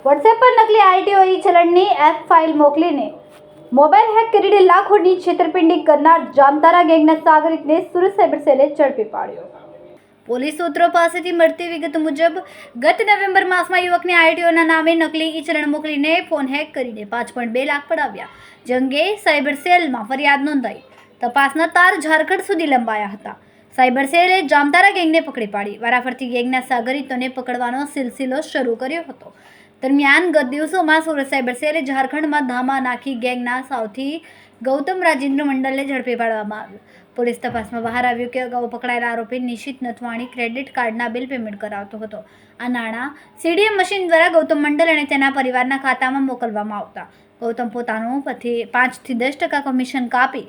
WhatsApp પર નકલી ITO ચલણની app file મોકલીને મોબાઈલ હેક કરીને લાખોની છેતરપિંડી કરનાર જામતારા ગેંગના સાગરિતને સુરત સાયબર સેલે ઝડપી પાડ્યો। પોલીસ સૂત્રો પાસેથી મળતી વિગત મુજબ ગત નવેમ્બર માસમાં યુવકને આઈટીઓના નામે નકલી ચલણ મોકલીને ફોન હેક કરીને 5.2 લાખ પડાવ્યા। જે અંગે સાયબર સેલમાં ફરિયાદ નોંધાઈ। તપાસના તાર ઝારખંડ સુધી લંબાયા હતા। સાયબર સેલે જામતારા ગેંગને પકડી પાડી વારાફરતી ગેંગના સાગરિતોને પકડવાનો સિલસિલો શરૂ કર્યો હતો। દરમિયાન ગત દિવસોમાં સુરત સાયબર સેલે ઝારખંડમાં ધામા નાખી ગેંગના સાઉથી ગૌતમ રાજેન્દ્ર મંડલને ઝડપી પાડવામાં આવ્યો। પોલીસ તપાસમાં બહાર આવ્યું કે અગાઉ પકડાયેલા આરોપી નિશિત નથવાણી ક્રેડિટ કાર્ડના બિલ પેમેન્ટ કરાવતો હતો। આ નાણાં સીડીએમ મશીન દ્વારા ગૌતમ મંડલ અને તેના પરિવારના ખાતામાં મોકલવામાં આવતા। ગૌતમ પોતાનું 5 થી 10% કમિશન કાપી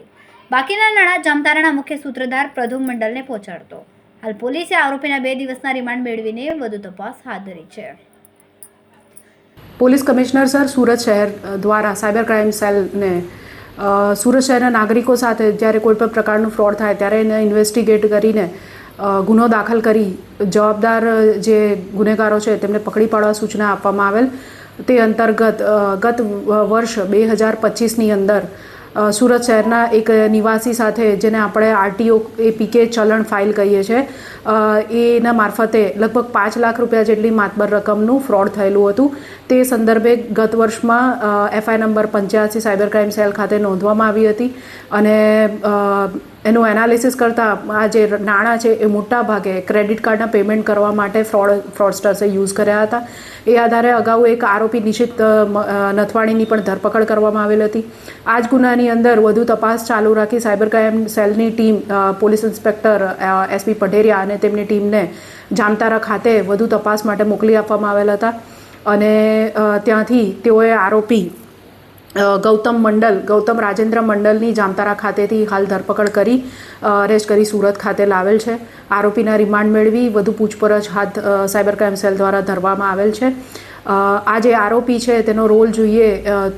બાકીના નાણાં જામતારાના મુખ્ય સૂત્રધાર પ્રધુમ મંડલને પહોંચાડતો। હાલ પોલીસે આરોપીના 2 દિવસના રિમાન્ડ મેળવીને વધુ તપાસ હાથ ધરી છે। પોલીસ કમિશનર સર સુરત શહેર દ્વારા સાયબર ક્રાઇમ સેલને સુરત શહેરના નાગરિકો સાથે જ્યારે કોઈ પણ પ્રકારનું ફ્રોડ થાય ત્યારે એને ઇન્વેસ્ટિગેટ કરીને ગુનો દાખલ કરી જવાબદાર જે ગુનેગારો છે તેમને પકડી પાડવા સૂચના આપવામાં આવેલ। તે અંતર્ગત ગત વર્ષ 2025ની અંદર સુરત શહેરના એક નિવાસી સાથે જેને આપણે આરટીઓ એપીકે ચલણ ફાઇલ કહીએ છીએ એના મારફતે લગભગ 5 લાખ રૂપિયા જેટલી માતબર રકમનું ફ્રોડ થયેલું હતું। તે સંદર્ભે ગત વર્ષમાં FI number 85 cyber crime cell ખાતે નોંધવામાં આવી હતી અને એનું એનાલિસિસ કરતાં આ જે નાણાં છે એ મોટા ભાગે ક્રેડિટ કાર્ડના પેમેન્ટ કરવા માટે ફ્રોડસ્ટર્સે યુઝ કર્યા હતા। એ આધારે અગાઉ એક આરોપી નિશિત નથવાણીની પણ ધરપકડ કરવામાં આવેલ હતી। આ જ ગુનાની અંદર વધુ તપાસ ચાલુ રાખી સાયબર ક્રાઇમ સેલની team police inspector SP Padheriya અને તેમની ટીમને જામતારા ખાતે વધુ તપાસ માટે મોકલી આપવામાં આવેલ હતા અને ત્યાંથી તેઓએ આરોપી ગૌતમ રાજેન્દ્ર મંડલની જામતારા ખાતેથી હાલ ધરપકડ કરી અરેસ્ટ કરી સુરત ખાતે લાવેલ છે। આરોપીના રિમાન્ડ મેળવી વધુ પૂછપરછ હાથ સાયબર ક્રાઇમ સેલ દ્વારા ધરવામાં આવેલ છે। આ જે આરોપી છે તેનો રોલ જોઈએ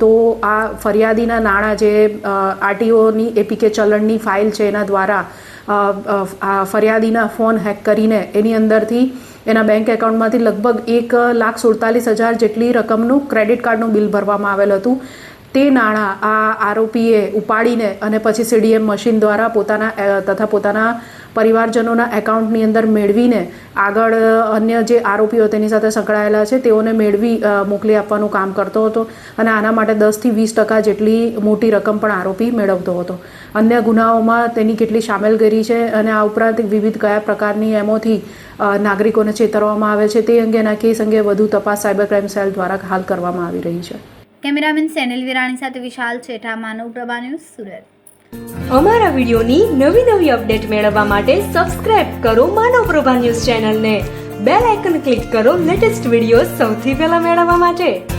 તો આ ફરિયાદીના નાણાં જે આરટીઓની એપીકે ચલણની ફાઇલ છે એના દ્વારા ફરિયાદીના ફોન હેક કરીને એની અંદરથી એના બેંક એકાઉન્ટમાંથી લગભગ 1,47,000 જેટલી રકમનું ક્રેડિટ કાર્ડનું બિલ ભરવામાં આવેલ હતું। તે નાણાં આ આરોપીએ ઉપાડીને અને પછી સીડીએમ મશીન દ્વારા પોતાના પરિવારજનોના એકાઉન્ટની અંદર મેળવીને આગળ અન્ય જે આરોપીઓ તેની સાથે સંકળાયેલા છે તેઓને મોકલી આપવાનું કામ કરતો હતો અને આના માટે 10 થી 20% જેટલી મોટી રકમ પણ આરોપી મેળવતો હતો। અન્ય ગુનાઓમાં તેની કેટલી સામેલગીરી છે અને આ ઉપરાંત વિવિધ કયા પ્રકારની એમોથી નાગરિકોને છેતરવામાં આવે છે તે અંગેના કેસ અંગે વધુ તપાસ સાયબર ક્રાઇમ સેલ દ્વારા હાલ કરવામાં આવી રહી છે। કેમેરામેન સેનિલ વિરાણી સાથે વિશાલ છેઠા, માનવ પ્રભા ન્યૂઝ, સુરત। અમારા વિડીયોની નવી અપડેટ મેળવવા માટે સબસ્ક્રાઇબ કરો માનવ પ્રભા ન્યૂઝ ચેનલને, બેલ આઇકન ક્લિક કરો લેટેસ્ટ વિડીયો સૌથી પહેલા મેળવવા માટે।